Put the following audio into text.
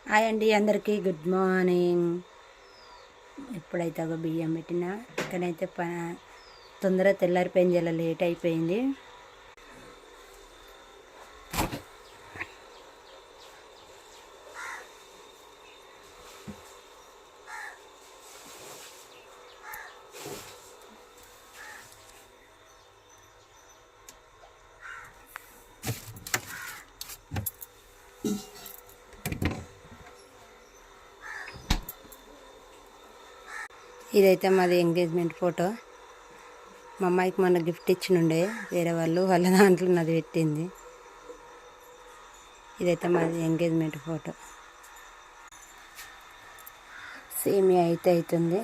Hi అండి, అందరికీ good morning. ఇప్పుడైతే ఒక బియ్యం పెట్టిన ఇక్కడైతే తొందరగా తెల్లారిపోయింది, ఇలా లేట్ అయిపోయింది. ఇదైతే మాది ఎంగేజ్మెంట్ ఫోటో. మా అమ్మాయికి మొన్న గిఫ్ట్ ఇచ్చినుండే వేరే వాళ్ళ దాంట్లో నాది పెట్టింది. ఇదైతే మాది ఎంగేజ్మెంట్ ఫోటో. సేమియా అయితే అవుతుంది.